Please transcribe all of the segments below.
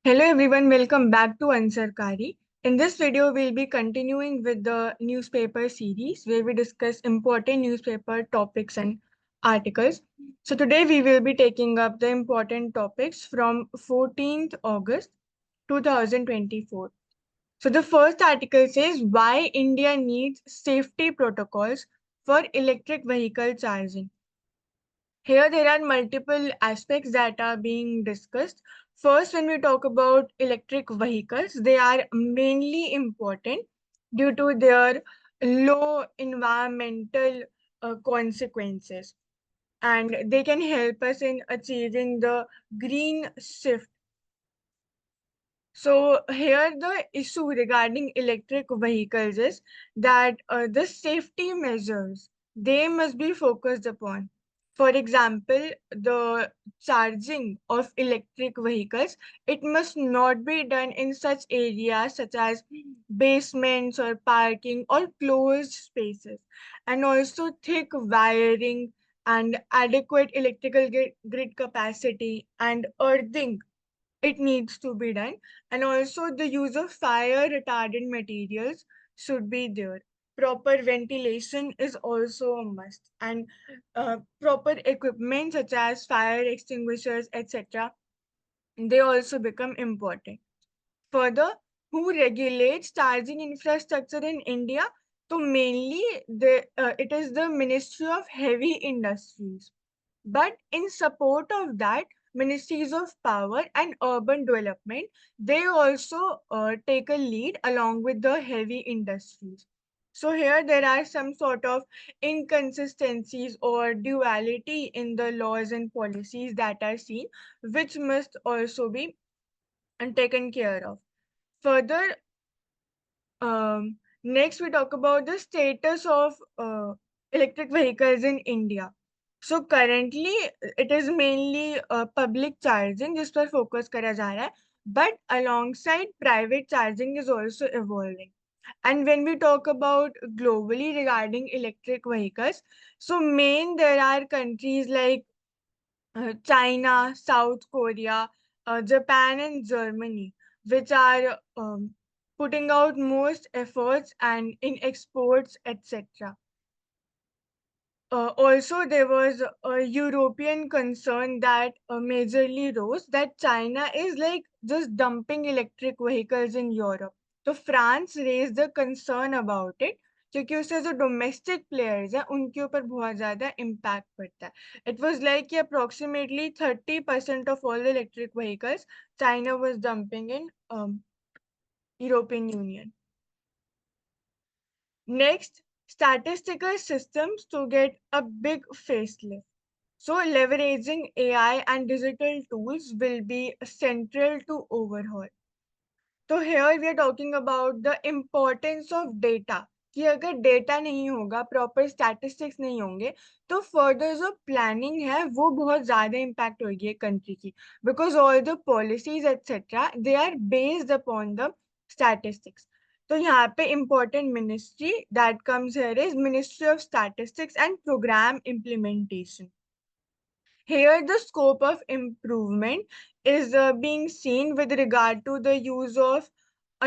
Hello everyone, welcome back to Ansarkari. In this video, we'll be continuing with the newspaper series where we discuss important newspaper topics and articles. So today we will be taking up the important topics from 14th August 2024. So the first article says why India needs safety protocols for electric vehicle charging. Here, there are multiple aspects that are being discussed. First, when we talk about electric vehicles, they are mainly important due to their low environmental consequences, and they can help us in achieving the green shift. So here the issue regarding electric vehicles is that the safety measures they must be focused upon. For example, the charging of electric vehicles, it must not be done in such areas such as basements or parking or closed spaces. And also thick wiring and adequate electrical grid capacity and earthing it needs to be done, and also the use of fire retardant materials should be there. Proper ventilation is also a must, and proper equipment such as fire extinguishers, etc., they also become important. Further, who regulates charging infrastructure in India? So mainly it is the Ministry of Heavy Industries, but in support of that, ministries of power and urban development, they also take a lead along with the heavy industries. So here there are some sort of inconsistencies or duality in the laws and policies that are seen, which must also be taken care of. Further, next, we talk about the status of electric vehicles in India. So currently, it is mainly public charging जिस पर focus करा जा रहा है, but alongside private charging is also evolving. And when we talk about globally regarding electric vehicles, so main there are countries like China, South Korea, Japan, and Germany, which are putting out most efforts and in exports, etc. Also, there was a European concern that majorly rose that China is like just dumping electric vehicles in Europe. So France raised the concern about it क्योंकि उससे जो domestic players हैं उनके ऊपर बहुत ज्यादा impact पड़ता है. It was like approximately 30% of all the electric vehicles China was dumping in European Union. Next, statistical systems to get a big facelift. So, leveraging AI and digital tools will be central to overhaul. So, here we are talking about the importance of data. कि अगर data नहीं होगा proper statistics नहीं होंगे तो further जो planning है वो बहुत ज्यादा इम्पैक्ट होगी कंट्री की because all the policies etcetera they are based upon the statistics. तो यहाँ पे important ministry that comes here is ministry of statistics and programme implementation. Here, the scope of improvement is being seen with regard to the use of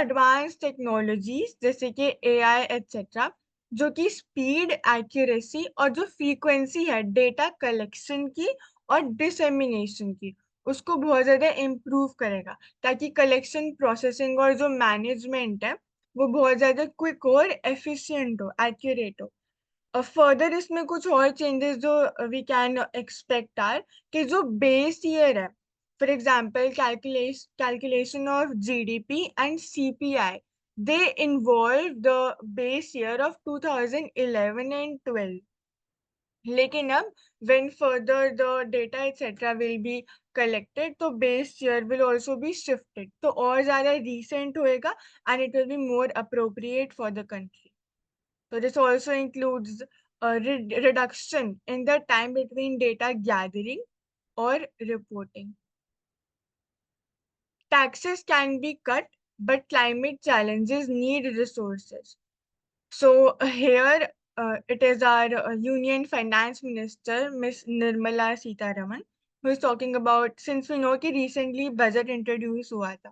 advanced technologies जैसे कि AI etc. जो कि speed accuracy और जो frequency है data collection की और डिसएमिनेशन की उसको बहुत ज़्यादा इम्प्रूव करेगा ताकि कलेक्शन प्रोसेसिंग और जो मैनेजमेंट है वो बहुत ज़्यादा क्विक और एफिशिएंट हो एक्यूरेट हो. फर्दर इसमें कुछ और चेंजेस जो वी कैन एक्सपेक्ट आर कि जो बेस ईयर है for example calculation of GDP and CPI they involve the base year of 2011 and 12. लेकिन अब when further the data etc will be collected तो base year will also be shifted तो और ज़्यादा recent होएगा and it will be more appropriate for the country. So this also includes a reduction in the time between data gathering or reporting. Taxes can be cut, but climate challenges need resources. So here it is our Union Finance Minister, Ms. Nirmala Sitharaman. who is talking about, since we know कि recently budget introduce हुआ था,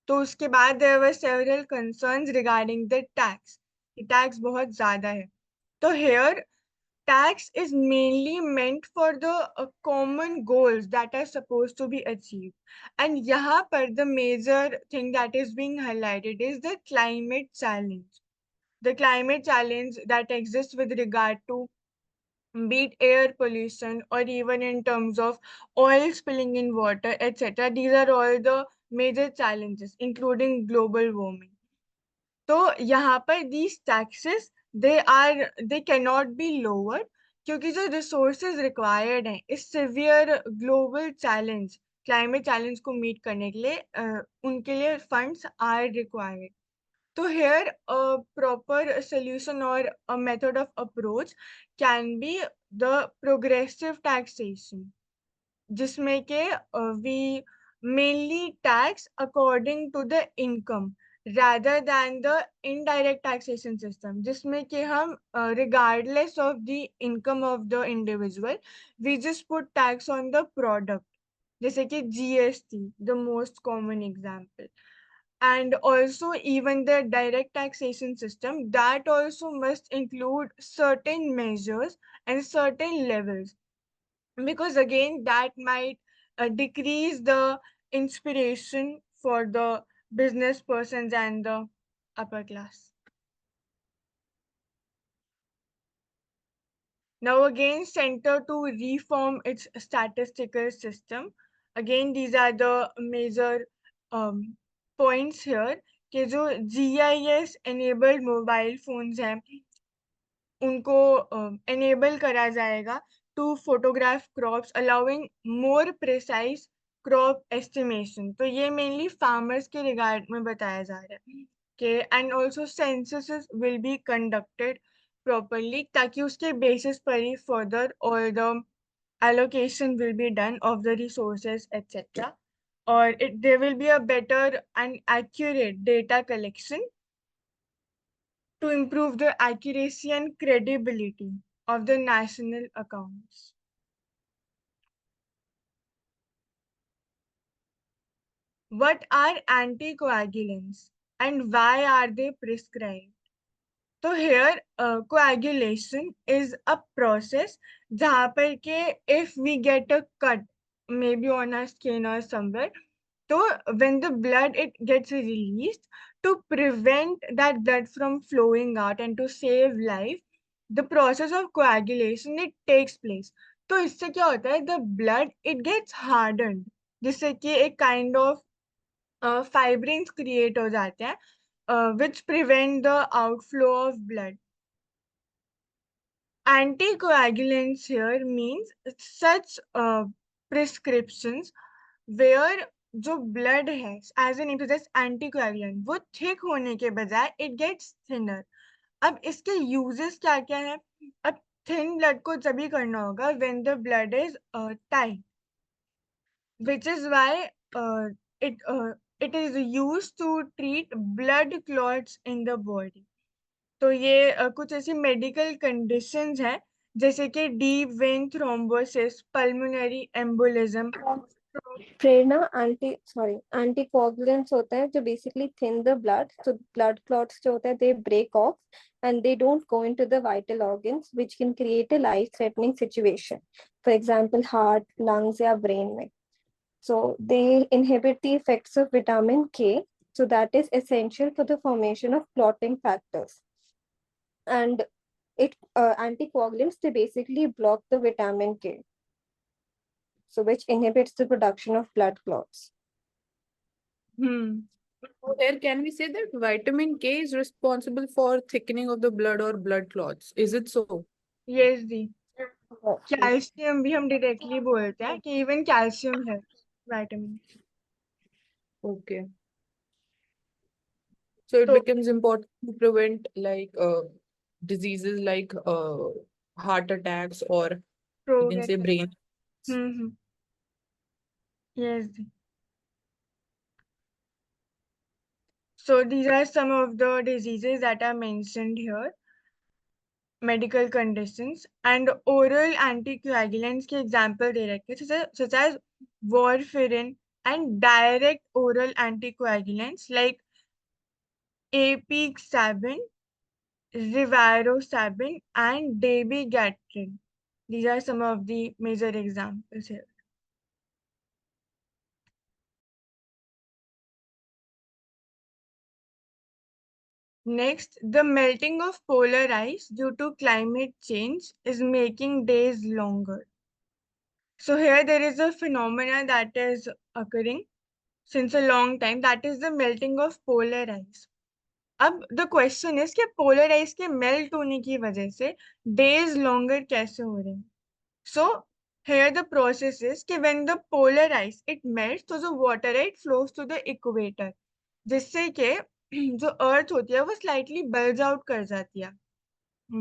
तो उसके बाद there were several concerns regarding the tax. कि tax बहुत ज़्यादा है. तो here tax is mainly meant for the common goals that are supposed to be achieved. And यहाँ पर the major thing that is being highlighted is the climate challenge. The climate challenge that exists with regard to be it air pollution or even in terms of oil spilling in water, etc. These are all the major challenges, including global warming. तो यहाँ पर these taxes they cannot be lowered क्योंकि जो resources required हैं इस severe global challenge climate challenge को meet करने के लिए उनके लिए funds are required. So here a proper solution or a method of approach can be the progressive taxation जिसमें के we mainly tax according to the income rather than the indirect taxation system जिसमें कि हम regardless of the income of the individual we just put tax on the product जैसे कि GST the most common example. And also even the direct taxation system that also must include certain measures and certain levels because again that might decrease the inspiration for the business persons and the upper class. Now again center to reform its statistical system. Again these are the major points here कि जो GIS enabled mobile phones हैं उनको enable करा जाएगा to photograph crops allowing more precise crop estimation. तो ये mainly farmers के regard में बताया जा रहा है कि and also censuses will be conducted properly ताकि उसके basis पर ही further all the allocation will be done of the resources etc. Or there will be a better and accurate data collection to improve the accuracy and credibility of the national accounts. What are anticoagulants and why are they prescribed? So here coagulation is a process जहाँ पर के if we get a cut maybe on our skin or somewhere so when the blood it gets released to prevent that blood from flowing out and to save life the process of coagulation it takes place. तो इससे क्या होता है the blood it gets hardened जिससे कि एक kind of fibrins create हो जाते हैं which prevent the outflow of blood. Anticoagulants here means such prescriptions where जो blood है as an suggests anticoagulant वो thick होने के बजाय it gets thinner. अब इसके uses क्या क्या है अब thin blood को तभी करना होगा when the blood is tight which is why it it is used to treat blood clots in the body. तो ये कुछ ऐसी मेडिकल कंडीशंस हैं जैसे कि deep vein thrombosis pulmonary embolism. Prerna anticoagulants होता है जो basically thin the blood, so blood clots जो होता है they break off and they don't go into the vital organs which can create a life threatening situation, for example heart, lungs या brain में. So they inhibit the effects of vitamin K, so that is essential for the formation of clotting factors. And anticoagulants they basically block the vitamin K, so which inhibits the production of blood clots. So here, can we say that vitamin K is responsible for thickening of the blood or blood clots? Is it so? Yes जी calcium भी हम directly बोलते हैं कि even calcium है vitamin. Okay. So it So- becomes important to prevent like diseases like heart attacks or you can say brain. Yes जी. So these are some of the diseases that are mentioned here. medical conditions and oral anticoagulants के example दे रखे हैं such as warfarin and direct oral anticoagulants like apixaban, rivaroxaban and dabigatran. These are some of the major examples here. Next, the melting of polar ice due to climate change is making days longer. So here there is a phenomena that is occurring since a long time, that is the melting of polar ice. अब the question is कि polar ice के melt होने की वजह से days longer कैसे हो रहे हैं? So here the process is कि when the polar ice it melts, तो जो water it flows to the equator, जिससे कि जो अर्थ होती है वो स्लाइटली बल्ज आउट कर जाती है,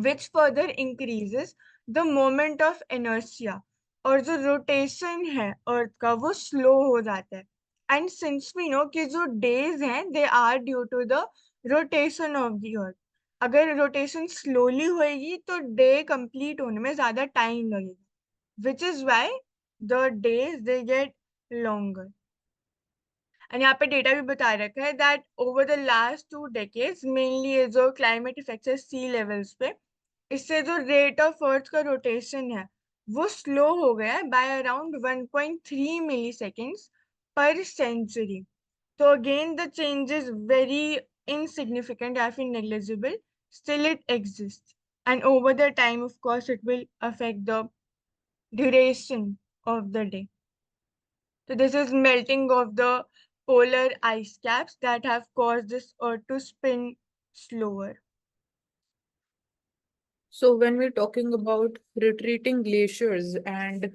which further increases the moment of inertia, और जो रोटेशन है अर्थ का वो स्लो हो जाता है. एंड सिंस वी नो कि जो डेज हैं they are due to the rotation of the earth, अगर रोटेशन स्लोली होएगी तो डे कंप्लीट होने में ज्यादा टाइम लगेगा, which is why the days they get longer. And यहाँ पे डेटा भी बता रखा है that over the last 2 decades mainly ये जो क्लाइमेट इफेक्ट्स है सी लेवल्स पे, इससे जो रेट ऑफ अर्थ का रोटेशन है वो स्लो हो गया है बाय अराउंड 1.3 milliseconds पर सेंचुरी. तो again the change is very insignificant या फिर negligible, still it exists and over the time of course it will affect the duration of the day. So this is melting of the polar ice caps that have caused this earth to spin slower. So when we're talking about retreating glaciers and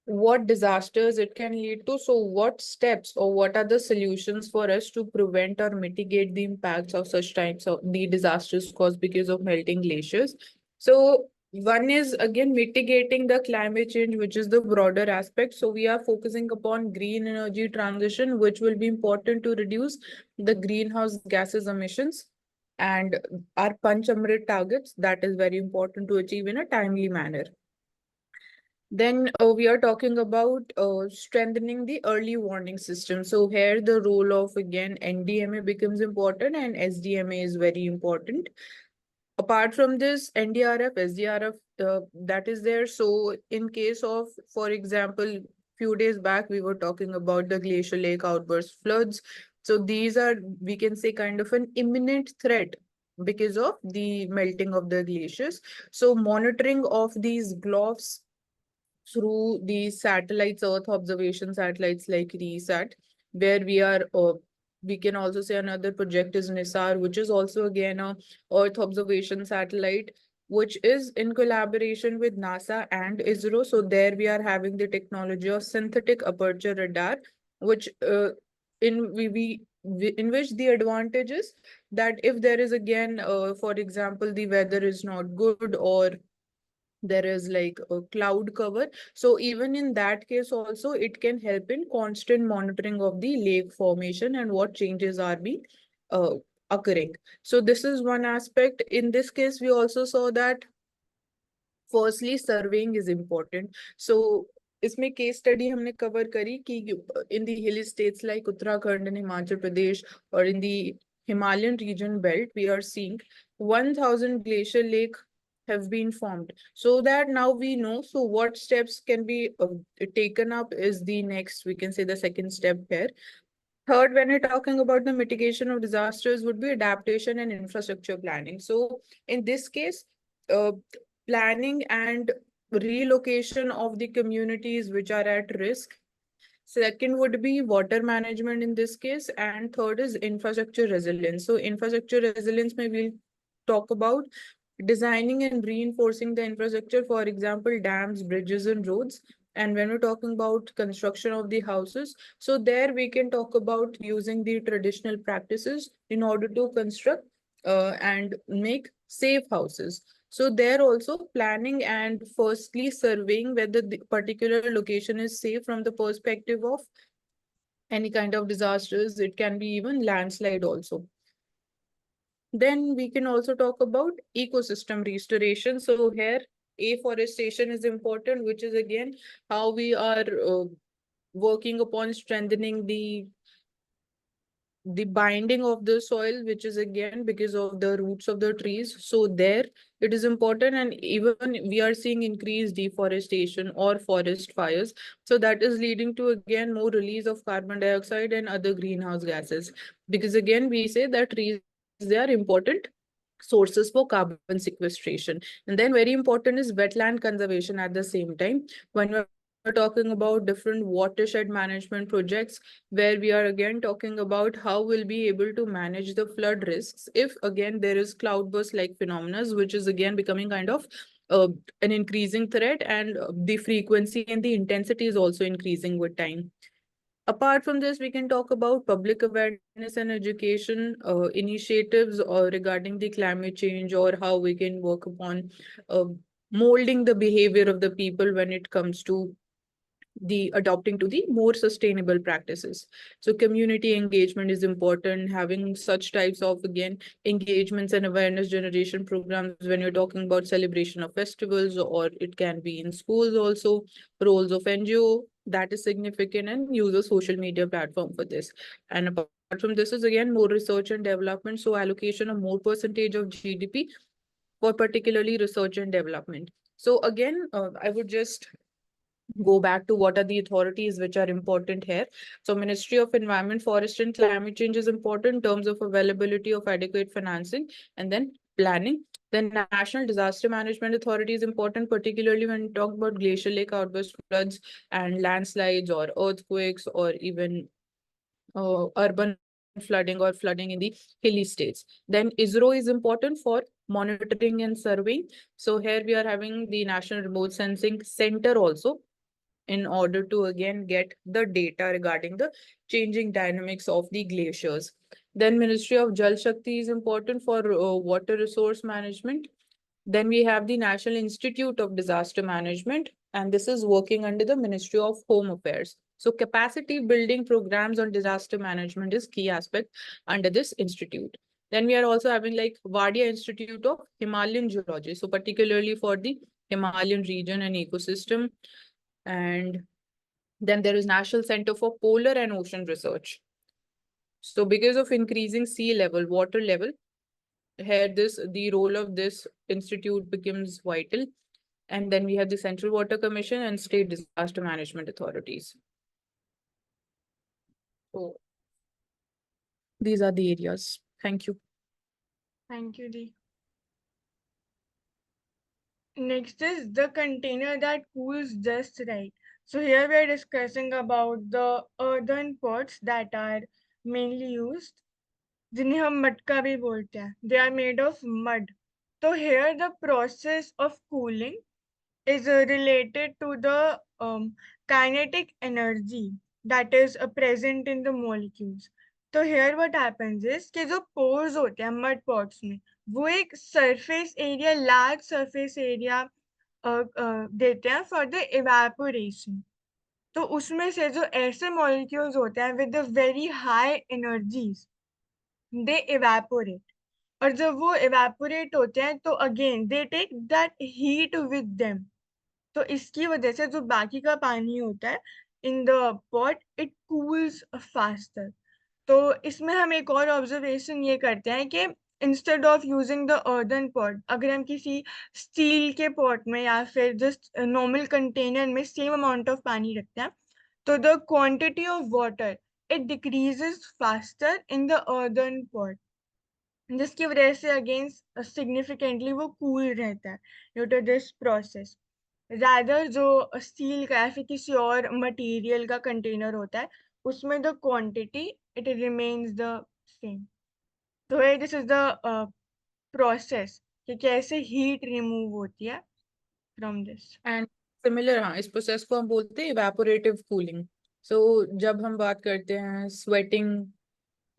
what disasters it can lead to, so what steps or what are the solutions for us to prevent or mitigate the impacts of such types of the disasters caused because of melting glaciers? So one is again mitigating the climate change, which is the broader aspect. So we are focusing upon green energy transition, which will be important to reduce the greenhouse gases emissions and our Panchamrit targets. That is very important to achieve in a timely manner. Then we are talking about strengthening the early warning system. So here the role of again NDMA becomes important and SDMA is very important. Apart from this, NDRF, SDRF, that is there. So in case of, for example, few days back, we were talking about the Glacier Lake outburst floods. So these are, we can say, kind of an imminent threat because of the melting of the glaciers. So monitoring of these GLOFs through the satellites, Earth observation satellites like RESAT, where we can also say another project is NISAR, which is also again a Earth observation satellite, which is in collaboration with NASA and ISRO. So there we are having the technology of synthetic aperture radar, which in which the advantage is that if there is again, for example, the weather is not good or there is like a cloud cover, so even in that case also it can help in constant monitoring of the lake formation and what changes are being occurring. So this is one aspect. In this case we also saw that firstly surveying is important. So इसमें case study हमने cover करी कि in the hill states like Uttarakhand and Himachal Pradesh और in the Himalayan region belt, we are seeing 1000 glacier lake have been formed. So that now we know, so what steps can be taken up is the next, we can say the second step here. Third, when we're talking about the mitigation of disasters would be adaptation and infrastructure planning. So in this case, planning and relocation of the communities which are at risk. Second would be water management in this case, and third is infrastructure resilience. So infrastructure resilience may we'll talk about designing and reinforcing the infrastructure, for example, dams, bridges, and roads. And when we're talking about construction of the houses, so there we can talk about using the traditional practices in order to construct and make safe houses. So there also planning and firstly surveying whether the particular location is safe from the perspective of any kind of disasters. It can be even landslide also. Then we can also talk about ecosystem restoration. So here, afforestation is important, which is again how we are working upon strengthening the binding of the soil, which is again because of the roots of the trees. So there it is important, and even we are seeing increased deforestation or forest fires. So that is leading to again more release of carbon dioxide and other greenhouse gases. Because again, we say that trees, they are important sources for carbon sequestration. And then very important is wetland conservation at the same time. When we're talking about different watershed management projects, where we are again talking about how we'll be able to manage the flood risks if again there is cloudburst like phenomena, which is again becoming kind of uh, an increasing threat, and the frequency and the intensity is also increasing with time. Apart from this, we can talk about public awareness and education initiatives or regarding the climate change, or how we can work upon uh, molding the behavior of the people when it comes to the adopting to the more sustainable practices. So community engagement is important, having such types of again engagements and awareness generation programs when you're talking about celebration of festivals, or it can be in schools also. Roles of NGO, that is significant, and use a social media platform for this. And apart from this is again more research and development, so allocation of more percentage of GDP for particularly research and development. So again, I would just go back to what are the authorities which are important here. So Ministry of Environment, Forest and Climate Change is important in terms of availability of adequate financing and then planning. Then National Disaster Management Authority is important, particularly when we talk about glacial lake outburst floods and landslides or earthquakes, or even urban flooding or flooding in the hilly states. Then ISRO is important for monitoring and surveying. So here we are having the National Remote Sensing Center also, in order to again get the data regarding the changing dynamics of the glaciers. Then Ministry of Jal Shakti is important for water resource management. Then we have the National Institute of Disaster Management, and this is working under the Ministry of Home Affairs. So capacity building programs on disaster management is key aspect under this institute. Then we are also having like Wadia Institute of Himalayan Geology, so particularly for the Himalayan region and ecosystem. And then there is National Center for Polar and Ocean Research. So because of increasing sea level, water level, here the role of this institute becomes vital. And then we have the Central Water Commission and state disaster management authorities. So these are the areas. Thank you. Thank you, Dee. Next is the container that cools just right. So here we are discussing about the earthen pots that are mainly used, जिन्हें हम मटका भी बोलते हैं. They are made of mud. So here the process of cooling is related to the kinetic energy that is present in the molecules. तो here what happens is कि जो pores होते हैं mud pots में, वो एक surface area, large surface area देते हैं for the evaporation. तो उसमें से जो ऐसे molecules होते हैं with the very high energies, they evaporate. और जब वो evaporate होते हैं तो again they take that heat with them. तो इसकी वजह से जो बाकी का पानी होता है in the pot it cools faster. तो इसमें हम एक और ऑब्जर्वेशन ये करते हैं कि instead of using the earthen pot, अगर हम किसी स्टील के पॉट में या फिर जस्ट नॉर्मल कंटेनर में सेम अमाउंट ऑफ पानी रखते हैं, तो the quantity of water it decreases faster in the earthen pot, जिसकी वजह से अगेन सिग्निफिकेंटली वो कूल रहता है due to this process. Rather जो स्टील का या फिर किसी और मटेरियल का कंटेनर होता है उसमें the quantity it remains the same. तो दिस इज द प्रोसेस कि कैसे हीट रिमूव होती है फ्रॉम दिस. एंड सिमिलर, हाँ, इस प्रोसेस को हम बोलते हैं इवेपोरेटिव कूलिंग. सो जब हम बात करते हैं स्वेटिंग,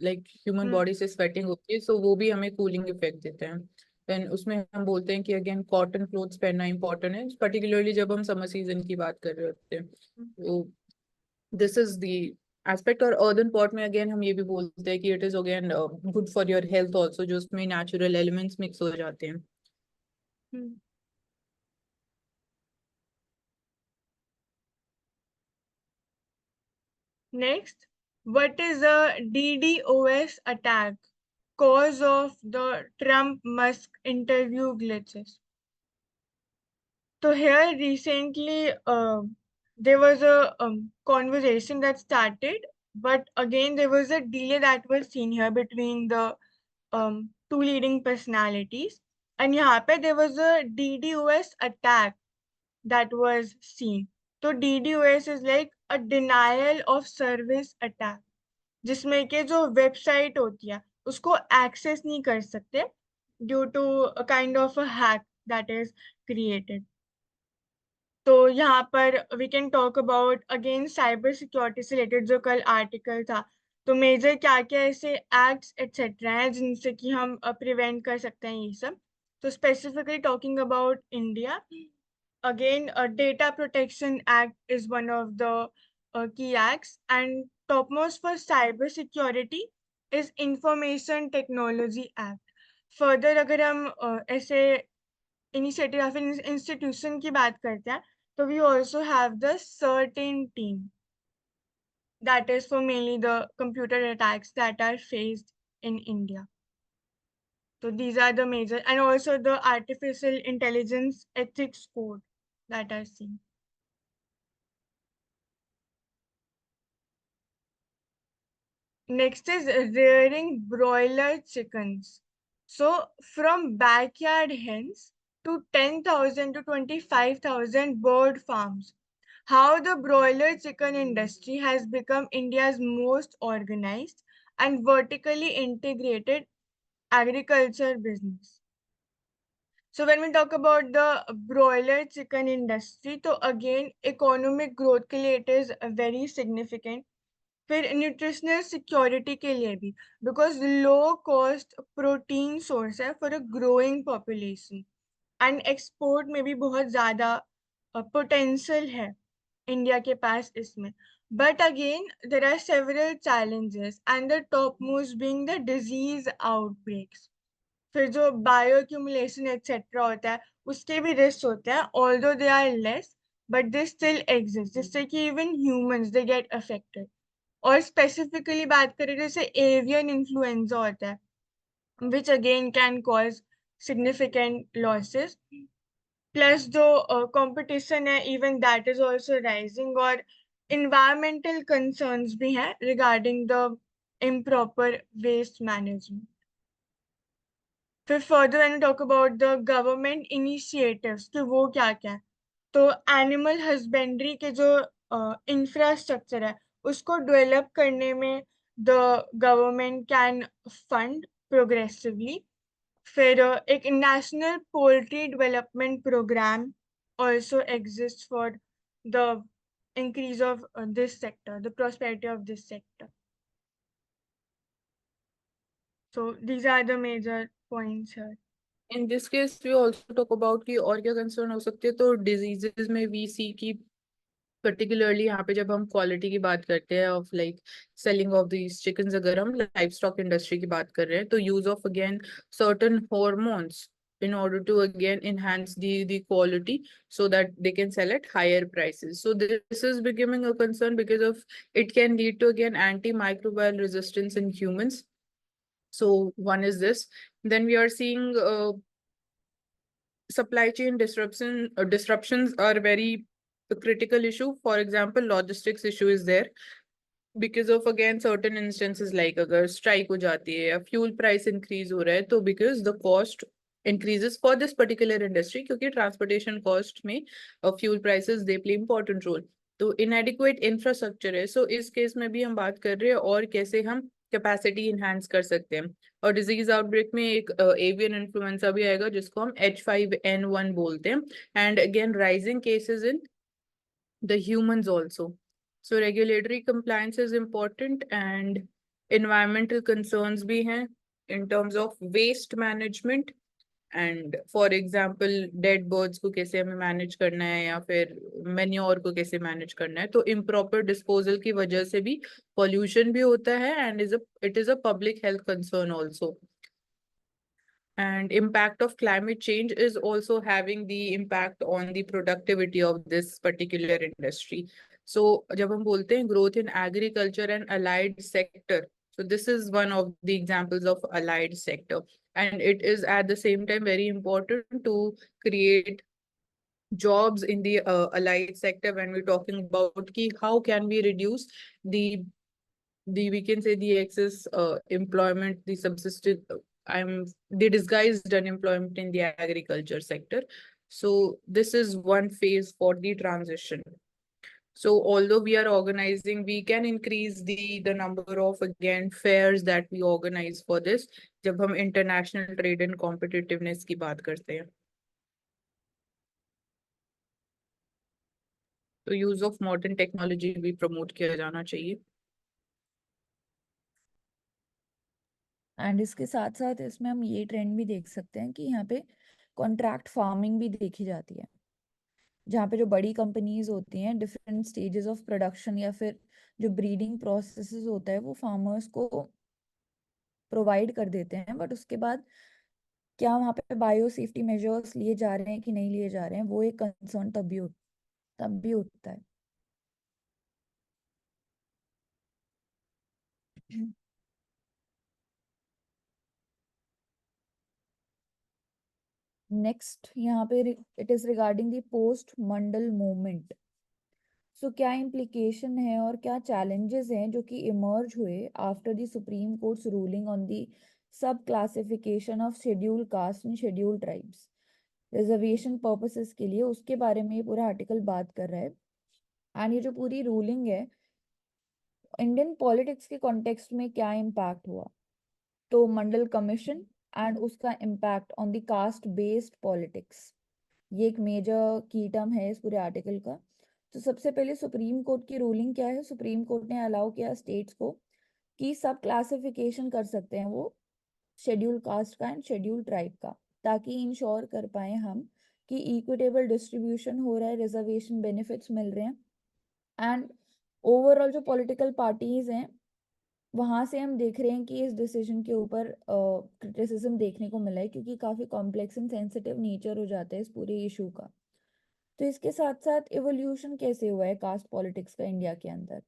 लाइक ह्यूमन बॉडी से स्वेटिंग होती है, सो वो भी हमें कूलिंग इफेक्ट देते हैं. देन उसमें हम बोलते हैं कि अगेन कॉटन क्लोथ्स पहनना इंपॉर्टेंट है, पर्टिकुलरली जब हम समर सीजन की बात कर रहे होते हैं. तो दिस इज दी एस्पेक्ट। और अर्दन पॉट में अगेन हम ये भी बोलते हैं कि it is again good for your health also, जो उसमें नेचुरल एलिमेंट्स मिक्स हो जाते हैं। Hmm. Next, what is a DDoS attack? Cause of the Trump-Musk interview glitches. So here recently, there was a conversation that started, but again there was a delay that was seen here between the two leading personalities, and यहाँ पे there was a DDoS attack that was seen. So DDoS is like a denial of service attack, जिसमें के जो website होती है उसको access नहीं कर सकते due to a kind of a hack that is created. तो यहाँ पर we can talk about again cyber security से रिलेटेड जो कल आर्टिकल था, तो मेजर क्या क्या ऐसे एक्ट्स एटसेट्रा हैं जिनसे कि हम प्रिवेंट कर सकते हैं ये सब। तो specifically talking about India, again data protection act is one of the key acts, and topmost for cyber security is information technology act. Further अगर हम ऐसे इनिशिएटिव या फिर इंस्टीट्यूशन की बात करते हैं, तो we also have the certain team that is for mainly the computer attacks that are faced in India. So these are the major, and also the artificial intelligence ethics code that are seen. Next is rearing broiler chickens. So from backyard hens to 10,000 to 25,000 bird farms, how the broiler chicken industry has become India's most organized and vertically integrated agriculture business. So when we talk about the broiler chicken industry, so again economic growth के लिए it is very significant. फिर nutritional security के लिए भी, because low cost protein source है for a growing population, and export में भी बहुत ज़्यादा पोटेंशियल है इंडिया के पास इसमें। But again there are several challenges and the top most being the disease outbreaks. फिर जो बायो एक्यूमुलेशन एक्सेट्रा होता है उसके भी रिस्क होते हैं, although they are less but they still exist, जिससे कि even humans they get affected. और स्पेसिफिकली बात करें जैसे एवियन इन्फ्लुएंजा होता है which again can cause significant losses, plus जो कंपटीशन है even that is also rising, और इन्वायरमेंटल कंसर्न्स भी हैं regarding the improper waste management. फिर further when we talk about the government initiatives कि वो क्या क्या है, तो एनिमल हस्बेंड्री के जो इंफ्रास्ट्रक्चर है उसको डेवलप करने में the government can fund progressively. फिर एक national poultry development programme also exists for the increase of this sector, the prosperity of this sector. So these are the major points here. In this case we also talk about कि और क्या concern हो सकते हैं। तो diseases में we सी की particularly यहाँ पे जब हम क्वालिटी की बात करते हैं of like selling of these chickens, अगर हम लाइव स्टॉक इंडस्ट्री की बात कर रहे हैं, तो use of again certain hormones in order to again enhance the quality so that they can sell at higher prices. So this is becoming a concern because of it can lead to again antimicrobial resistance in humans. So one is this. Then we are seeing supply chain disruptions are very a critical issue. For example, logistics issue is there because of again certain instances like अगर strike हो जाती है या fuel price increase हो रहा है, तो because the cost increases for this particular industry, क्योंकि transportation cost में fuel prices they play important role. तो inadequate infrastructure है, so इस केस में भी हम बात कर रहे हैं और कैसे हम कैपेसिटी इनहेंस कर सकते हैं। और डिजीज आउटब्रेक में एक एवियन इन्फ्लुएंजा भी आएगा जिसको हम H5N1 बोलते हैं, and again rising cases in the humans also. So regulatory compliance is important and environmental concerns भी हैं in terms of waste management and for example dead birds को कैसे हमें मैनेज करना है या फिर मैन्योर को कैसे मैनेज करना है। तो इम्प्रॉपर डिस्पोजल की वजह से भी पॉल्यूशन भी होता है and it is a public health concern also. And impact of climate change is also having the impact on the productivity of this particular industry. So जब हम बोलते हैं growth in agriculture and allied sector, so this is one of the examples of allied sector, and it is at the same time very important to create jobs in the allied sector when we're talking about ki how can we reduce the we can say the excess employment, the subsistent I'm the disguised unemployment in the agriculture sector. So this is one phase for the transition. So although we are organizing, we can increase the number of again fairs that we organize for this जब हम international trade and competitiveness की बात करते हैं। तो use of modern technology भी promote किया जाना चाहिए। एंड इसके साथ साथ इसमें हम ये ट्रेंड भी देख सकते हैं कि यहाँ पे कॉन्ट्रैक्ट फार्मिंग भी देखी जाती है, जहाँ पे जो बड़ी कंपनीज होती हैं डिफरेंट स्टेजेस ऑफ प्रोडक्शन या फिर जो ब्रीडिंग प्रोसेसेस होता है वो फार्मर्स को प्रोवाइड कर देते हैं, बट उसके बाद क्या वहाँ पे बायो सेफ्टी मेजर्स लिए जा रहे हैं कि नहीं लिए जा रहे हैं, वो एक कंसर्न तब भी उठता है। नेक्स्ट यहाँ पे it is regarding the post Mandal movement. So क्या इम्प्लीकेशन है और क्या चैलेंजेस हैं जो कि इमर्ज हुए after the supreme courts ruling on the sub classification of schedule caste and schedule tribes reservation purposes के लिए, उसके बारे में ये पूरा आर्टिकल बात कर रहा है। एंड ये जो पूरी रूलिंग है इंडियन पॉलिटिक्स के कॉन्टेक्स्ट में क्या इम्पैक्ट हुआ, तो मंडल कमीशन एंड उसका impact on the caste based politics, ये एक मेजर की टर्म है इस पूरे आर्टिकल का। तो सबसे पहले सुप्रीम कोर्ट की रूलिंग क्या है, सुप्रीम कोर्ट ने अलाउ किया स्टेट्स को कि सब क्लासिफिकेशन कर सकते हैं वो शेड्यूल कास्ट का एंड शेड्यूल ट्राइब का, ताकि इंश्योर कर पाए हम कि इक्विटेबल डिस्ट्रीब्यूशन हो रहा है, रिजर्वेशन बेनिफिट्स मिल रहे हैं। एंड ओवरऑल जो पॉलिटिकल पार्टीज हैं वहाँ से हम देख रहे हैं कि इस डिसीजन के ऊपर क्रिटिसिज्म देखने को मिला है, क्योंकि काफ़ी कॉम्प्लेक्स एंड सेंसिटिव नेचर हो जाता है इस पूरे इशू का। तो इसके साथ साथ इवोल्यूशन कैसे हुआ है कास्ट पॉलिटिक्स का इंडिया के अंदर,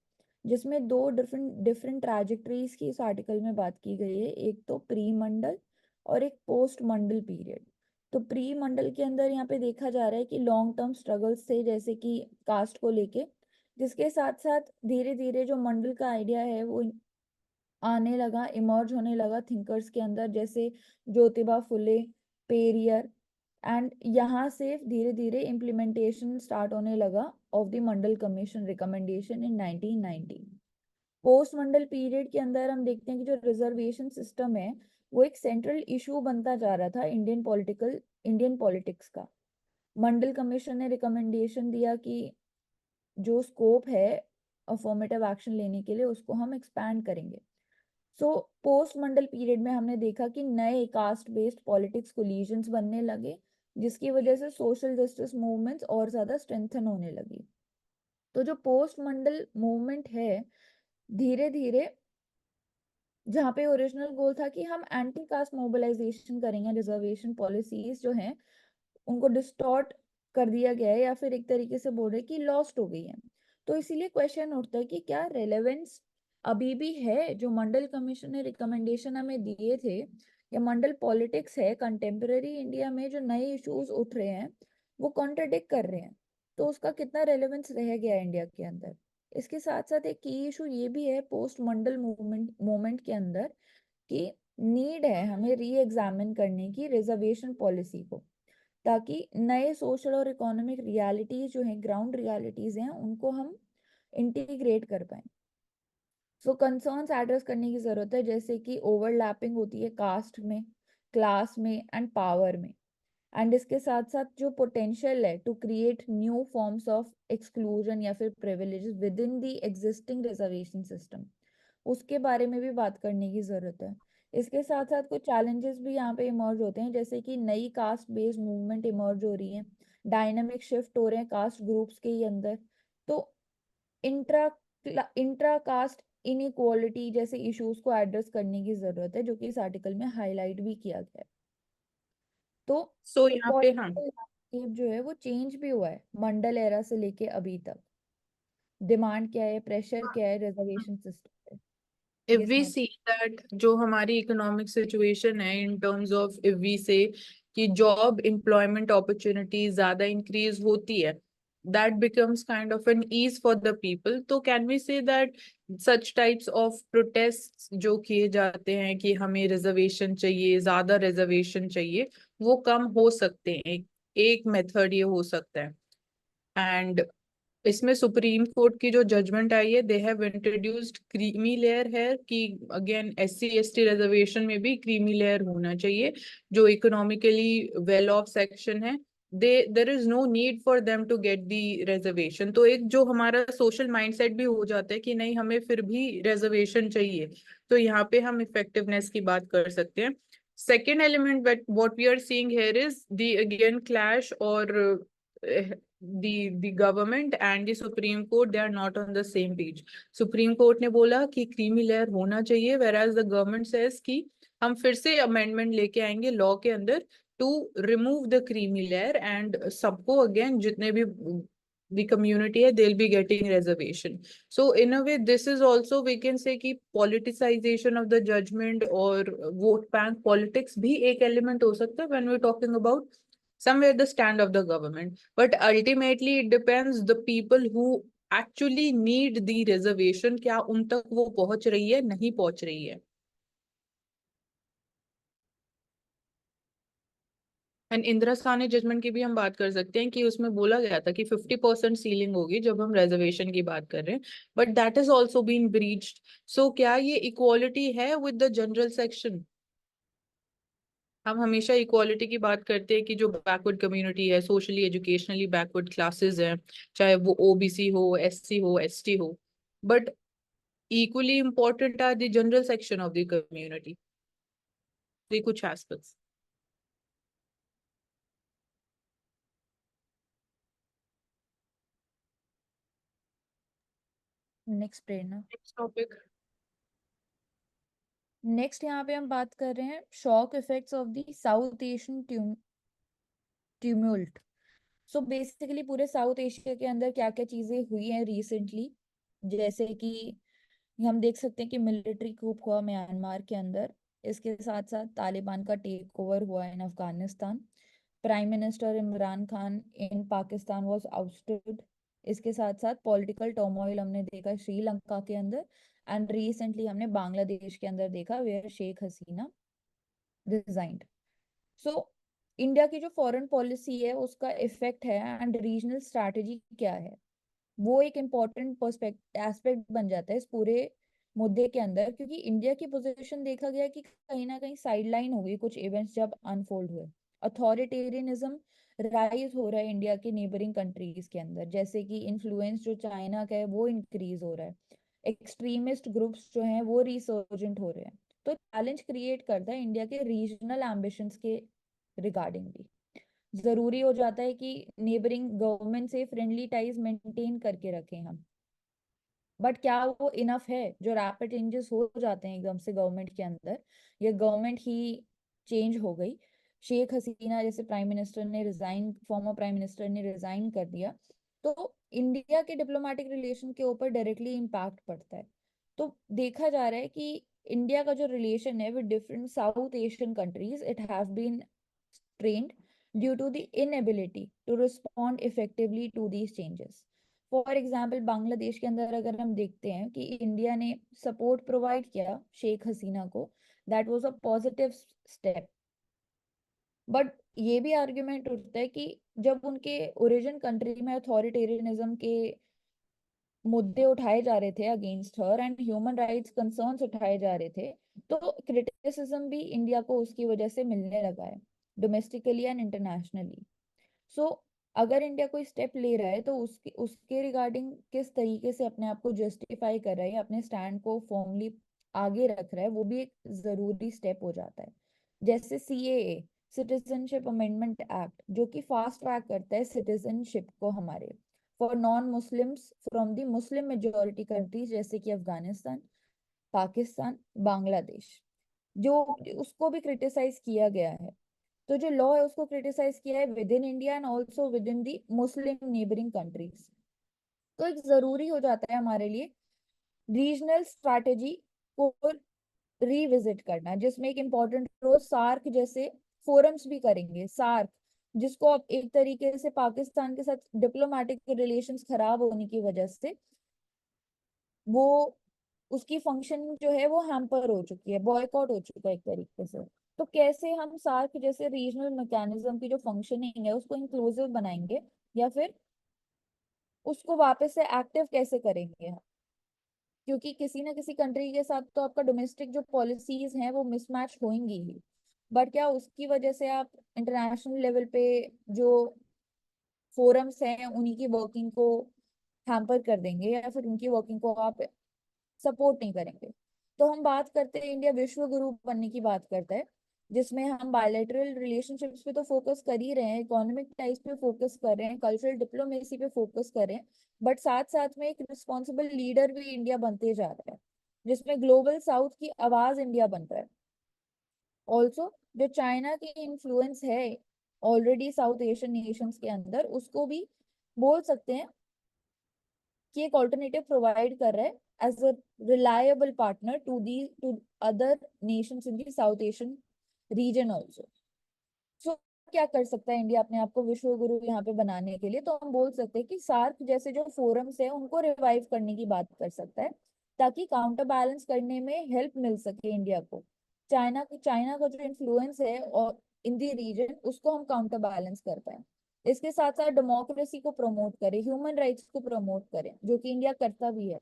जिसमें दो डिफरेंट ट्रैजेक्टरीज की इस आर्टिकल में बात की गई है, एक तो प्री मंडल और एक पोस्ट मंडल पीरियड। तो प्री मंडल के अंदर यहाँ पे देखा जा रहा है कि लॉन्ग टर्म स्ट्रगल्स थे जैसे कि कास्ट को लेके, जिसके साथ साथ धीरे धीरे जो मंडल का आइडिया है वो आने लगा, इमर्ज होने लगा थिंकर्स के अंदर, जैसे ज्योतिबा फुले, पेरियर, एंड यहाँ से धीरे धीरे इम्प्लीमेंटेशन स्टार्ट होने लगा of the Mandal commission recommendation in 1990। Post Mandal period के अंदर हम देखते हैं कि जो रिजर्वेशन सिस्टम है वो एक सेंट्रल इशू बनता जा रहा था इंडियन पॉलिटिक्स का। मंडल कमीशन ने रिकमेंडेशन दिया कि जो स्कोप है अफर्मेटिव एक्शन लेने के लिए उसको हम एक्सपैंड करेंगे। सो पोस्ट मंडल पीरियड में हमने देखा कि नए कास्ट बेस्ड पॉलिटिक्स कोलिजन्स बनने लगे, जिसकी वजह से सोशल जस्टिस मूवमेंट्स और ज़्यादा स्ट्रेंथन होने लगी। तो जो पोस्ट मंडल मूवमेंट है धीरे धीरे, जहाँ पे ओरिजिनल गोल था कि हम एंटी कास्ट मोबिलाइजेशन करेंगे, रिजर्वेशन पॉलिसीज जो हैं उनको डिस्टॉर्ट कर दिया गया है या फिर एक तरीके से बोल रहे कि लॉस्ट हो गई है। तो इसीलिए क्वेश्चन उठता है कि क्या रेलेवेंस अभी भी है जो मंडल कमीशन ने रिकमेंडेशन हमें दिए थे, या मंडल पॉलिटिक्स है कंटेम्पररी इंडिया में जो नए इश्यूज उठ रहे हैं वो कॉन्ट्रडिक्ट कर रहे हैं, तो उसका कितना रेलेवेंस रह गया है इंडिया के अंदर। इसके साथ साथ एक की इशू ये भी है पोस्ट मंडल मूवमेंट के अंदर कि नीड है हमें री एग्जामिन करने की रिजर्वेशन पॉलिसी को, ताकि नए सोशल और इकोनॉमिक रियलिटीज जो हैं, ग्राउंड रियलिटीज हैं, उनको हम इंटीग्रेट कर पाए। सो कंसर्न्स एड्रेस करने की ज़रूरत है, जैसे कि ओवरलैपिंग होती है कास्ट में, क्लास में एंड पावर में, एंड इसके साथ साथ जो पोटेंशियल है to create new forms of exclusion या फिर privileges within the existing reservation system, उसके बारे में भी बात करने की ज़रूरत है। इसके साथ साथ कुछ चैलेंजेस भी यहाँ पे इमर्ज होते हैं, जैसे कि नई कास्ट बेस्ड मूवमेंट इमर्ज हो रही है, डायनामिक शिफ्ट हो रहे हैं कास्ट ग्रुप्स के ही अंदर। तो इंट्रा इंट्रा कास्ट इनइक्वालिटी जैसे इश्यूज को एड्रेस करने की जरूरत है, जो कि इस आर्टिकल में हाईलाइट भी किया गया है। तो सो यहाँ पे हाँ, पॉलिटिकल लैंडस्केप जो है वो चेंज भी हुआ है मंडल एरा से लेके अभी तक। डिमांड क्या है, प्रेशर क्या है, रिजर्वेशन सिस्टम if पे। Yes we ma'am. see that जो हमारी इकोनॉमिक सिचुएशन है in terms of if we say कि जॉब एम्प्लॉयमेंट अपॉर्चुनिटी ज्यादा इंक्रीज होती है, that becomes kind of an ease for the people, तो can we say that such types of protests जो किए जाते हैं कि हमें रिजर्वेशन चाहिए, ज्यादा रिजर्वेशन चाहिए, वो कम हो सकते हैं? एक मेथड ये हो सकता है। एंड इसमें सुप्रीम कोर्ट की जो जजमेंट आई है, they have introduced creamy layer है कि अगेन SC ST रिजर्वेशन में भी क्रीमी लेयर होना चाहिए। जो इकोनॉमिकली वेल ऑफ सेक्शन है, there is no need for them to get the reservation. तो एक जो हमारा सोशल माइंडसेट भी हो जाता है कि नहीं, हमें फिर भी रिजर्वेशन चाहिए, तो यहाँ पे हम इफेक्टिवनेस की बात कर सकते हैं। Second element what we are seeing here is the again clash or the government and the Supreme Court, they are not on the same page. Supreme Court ने बोला कि क्रीमी लेयर होना चाहिए, whereas the government says कि हम फिर से amendment लेके आएंगे लॉ के अंदर to remove the creamy layer, and सबको अगेन जितने भी the community है, they'll be getting reservation. So in a way this is also we can say कि politicization of the judgment और vote bank politics भी एक element हो सकता है when we're talking about somewhere the stand of the government. But ultimately it depends the people who actually need the reservation, क्या उन तक वो पहुंच रही है, नहीं पहुंच रही है। एंड इंदिरा साहनी जजमेंट की भी हम बात कर सकते हैं कि उसमें बोला गया था कि 50% सीलिंग होगी जब हम रिजर्वेशन की बात कर रहे हैं, but that is also been breached. So क्या ये इक्वालिटी है विद द जनरल सेक्शन? हम हमेशा इक्वालिटी की बात करते हैं कि जो बैकवर्ड कम्युनिटी है, सोशली एजुकेशनली बैकवर्ड क्लासेस हैं, चाहे वो OBC हो, SC हो, ST हो, but equally important are the general section of the community, the कुछ aspects। Next Prerna. Next topic. Next यहाँ पे हम बात कर रहे हैं shock effects of the South Asian tumult. So basically पूरे साउथ एशिया के अंदर क्या क्या चीजें हुई हैं रिसेंटली, जैसे कि हम देख सकते हैं कि मिलिट्री कूप हुआ म्यांमार के अंदर। इसके साथ साथ तालिबान का टेक ओवर हुआ in Afghanistan. Prime minister Imran Khan in Pakistan was ousted. इसके साथ साथ पॉलिटिकल टर्मोइल हमने देखा श्रीलंका के अंदर, एंड रिसेंटली हमने बांग्लादेश के अंदर देखा where Sheikh Hasina resigned. So India की जो फॉरेन पॉलिसी है उसका इफेक्ट है एंड रीजनल स्ट्रैटेजी क्या है, वो एक इम्पॉर्टेंट पर्सपेक्ट एस्पेक्ट बन जाता है इस पूरे मुद्दे के अंदर, क्योंकि इंडिया की पोजीशन देखा गया कि कहीं ना कहीं साइडलाइन हो गई कुछ इवेंट्स जब अनफोल्ड हुए। अथॉरिटेरियनिज्म राइज हो रहा है इंडिया के नेबरिंग कंट्रीज के अंदर, जैसे कि इन्फ्लुएंस जो चाइना का है वो इंक्रीज हो रहा है, एक्सट्रीमिस्ट ग्रुप्स जो हैं वो रिसर्जेंट हो रहे हैं। तो चैलेंज क्रिएट करता है इंडिया के रीजनल एम्बिशंस के रिगार्डिंग भी। जरूरी हो जाता है कि नेबरिंग गवर्नमेंट से फ्रेंडली टाइज मेंटेन करके रखें हम, बट क्या वो इनफ है? जो रैपिड चेंजेस हो जाते हैं एकदम से गवर्नमेंट के अंदर, ये गवर्नमेंट ही चेंज हो गई, शेख हसीना जैसे प्राइम मिनिस्टर ने रिजाइन, फॉर्मर प्राइम मिनिस्टर ने रिजाइन कर दिया, तो इंडिया के डिप्लोमेटिक रिलेशन के ऊपर डायरेक्टली इम्पैक्ट पड़ता है। तो देखा जा रहा है कि इंडिया का जो रिलेशन है with different South Asian countries, it have been strained due to the inability to respond effectively to these changes. For example Bangladesh के अंदर अगर हम देखते हैं कि इंडिया ने सपोर्ट प्रोवाइड किया शेख हसीना को, that was a positive step. But ये भी आर्ग्यूमेंट उठता है कि जब उनके ओरिजिन कंट्री में अथॉरिटेरियनिज्म के मुद्दे उठाए जा रहे थे against her and human rights concerns उठाए जा रहे थे, तो क्रिटिसिज्म भी इंडिया को उसकी वजह से मिलने लगा है डोमेस्टिकली एंड इंटरनेशनली। सो अगर इंडिया कोई स्टेप ले रहा है तो उसके रिगार्डिंग किस तरीके से अपने आप को जस्टिफाई कर रहा है, अपने स्टैंड को फॉर्मली आगे रख रहा है, वो भी एक जरूरी स्टेप हो जाता है। जैसे CAA, सिटीजनशिप अमेंडमेंट एक्ट, जो कि फास्ट ट्रैक करता है सिटीजनशिप को हमारे for non Muslims from the Muslim majority countries, जैसे कि अफगानिस्तान, पाकिस्तान, बांग्लादेश, जो उसको भी क्रिटिसाइज किया गया है। तो जो लॉ है उसको क्रिटिसाइज किया है with in India and also with in the Muslim neighbouring countries. तो एक जरूरी हो जाता है हमारे लिए रीजनल स्ट्रैटेजी को रिविजिट करना, जिसमें एक इम्पोर्टेंट रोल सार्क जैसे फोरम्स भी करेंगे। सार्क, जिसको अब एक तरीके से पाकिस्तान के साथ डिप्लोमेटिक रिलेशंस खराब होने की वजह से वो उसकी फंक्शन जो है वो हैम्पर हो चुकी है, बॉयकॉट हो चुका है एक तरीके से। तो कैसे हम सार्क जैसे रीजनल मैकेनिज्म की जो फंक्शनिंग है उसको इंक्लूसिव बनाएंगे, या फिर उसको वापस से एक्टिव कैसे करेंगे हम? क्योंकि किसी ना किसी कंट्री के साथ तो आपका डोमेस्टिक जो पॉलिसीज हैं वो मिसमैच होंगी ही, बट क्या उसकी वजह से आप इंटरनेशनल लेवल पे जो फोरम्स हैं उन्हीं की वर्किंग को हैम्पर कर देंगे, या फिर उनकी वर्किंग को आप सपोर्ट नहीं करेंगे? तो हम बात करते हैं, इंडिया विश्व गुरु बनने की बात करता है, जिसमें हम बायलैटरल रिलेशनशिप्स पे तो फोकस कर ही रहे हैं, इकोनॉमिक टाइज पे फोकस कर रहे हैं, कल्चरल डिप्लोमेसी पे फोकस कर रहे हैं, बट साथ साथ में एक रिस्पॉन्सिबल लीडर भी इंडिया बनते जा रहा है, जिसमें ग्लोबल साउथ की आवाज इंडिया बन रहा है। ऑल्सो जो चाइना की इन्फ्लुएंस है ऑलरेडी साउथ एशियन नेशंस के अंदर, उसको भी बोल सकते हैं कि एक ऑल्टरनेटिव प्रोवाइड कर रहा है as a reliable partner to other nations in the South Asian region also. So क्या कर सकता है इंडिया अपने आप को विश्व गुरु यहाँ पे बनाने के लिए? तो हम बोल सकते हैं कि सार्क जैसे जो फोरम्स है उनको रिवाइव करने की बात कर सकता है, ताकि काउंटर बैलेंस करने में हेल्प मिल सके इंडिया को। चाइना का जो इन्फ्लुएंस है और इन दी रीजन, उसको हम काउंटर बैलेंस कर पाए। इसके साथ साथ डेमोक्रेसी को प्रमोट करें, ह्यूमन राइट्स को प्रमोट करें, जो कि इंडिया करता भी है।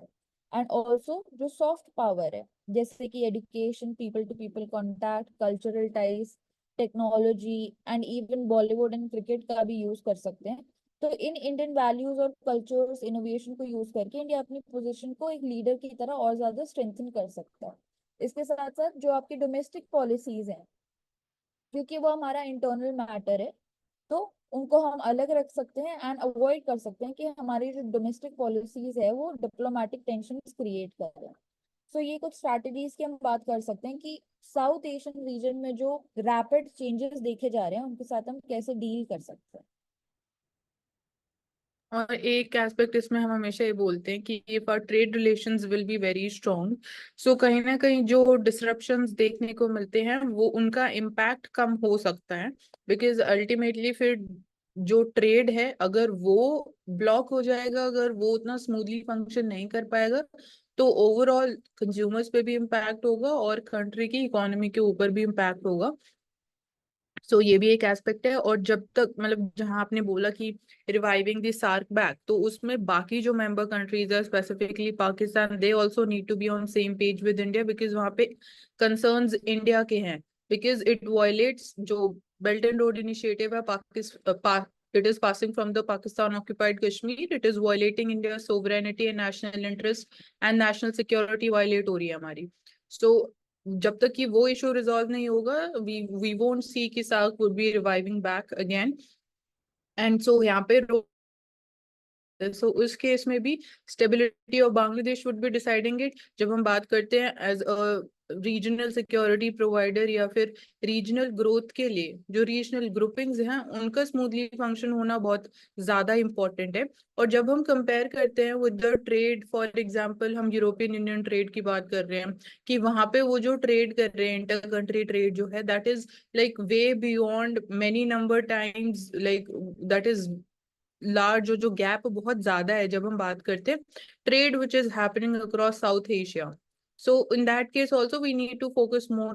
एंड ऑल्सो जो सॉफ्ट पावर है, जैसे कि education, people to people contact, cultural ties, technology and even Bollywood and cricket का भी यूज कर सकते हैं। तो इन इंडियन वैल्यूज और कल्चर्स इनोवेशन को यूज करके इंडिया अपनी पोजीशन को एक लीडर की तरह और ज्यादा स्ट्रेंथन कर सकता है। इसके साथ साथ जो आपकी डोमेस्टिक पॉलिसीज हैं, क्योंकि वो हमारा इंटरनल मैटर है, तो उनको हम अलग रख सकते हैं एंड अवॉइड कर सकते हैं कि हमारी जो डोमेस्टिक पॉलिसीज है वो डिप्लोमेटिक टेंशन क्रिएट कर रहे हैं। सो ये कुछ स्ट्रैटेजीज की हम बात कर सकते हैं कि साउथ एशियन रीजन में जो रैपिड चेंजेस देखे जा रहे हैं उनके साथ हम कैसे डील कर सकते हैं। और एक एस्पेक्ट इसमें हम हमेशा ये बोलते हैं कि if our trade relations will be very strong, so कहीं ना कहीं जो डिसरप्शंस देखने को मिलते हैं वो उनका इम्पैक्ट कम हो सकता है। बिकॉज अल्टीमेटली फिर जो ट्रेड है अगर वो ब्लॉक हो जाएगा, अगर वो उतना स्मूथली फंक्शन नहीं कर पाएगा, तो ओवरऑल कंज्यूमर्स पे भी इम्पैक्ट होगा और कंट्री की इकोनॉमी के ऊपर भी इम्पैक्ट होगा। सो ये भी एक एस्पेक्ट है। और जब तक मतलब जहां आपने बोला कि रिवाइविंग द सार्क बैक, तो उसमें बाकी जो मेंबर कंट्रीज है specifically Pakistan, they also need to be on same page with India, because वहां पे कंसर्न्स इंडिया के हैं। बिकॉज इट वायलेट्स जो बेल्ट एंड रोड इनिशिएटिव है Pakistan, it is passing from the Pakistan occupied Kashmir, it is violating India's sovereignty and national interest and national security violate हो रही है हमारी। So जब तक कि वो इशू रिजॉल्व नहीं होगा, वी वोंट सी कि SAARC would be reviving back again. And so यहाँ पे सो उस केस में भी stability of Bangladesh would be deciding it. जब हम बात करते हैं as a regional security provider या फिर रीजनल ग्रोथ के लिए जो रीजनल ग्रुपिंग्स हैं उनका स्मूथली फंक्शन होना बहुत ज्यादा इंपॉर्टेंट है। और जब हम कंपेयर करते हैं with the trade, for example हम यूरोपियन यूनियन ट्रेड की बात कर रहे हैं कि वहां पे वो जो ट्रेड कर रहे हैं, इंटर कंट्री ट्रेड जो है, that is like way beyond many number times, like that is large, जो गैप बहुत ज्यादा है जब हम बात करते हैं trade which is happening across South Asia. So in that case also we need to focus more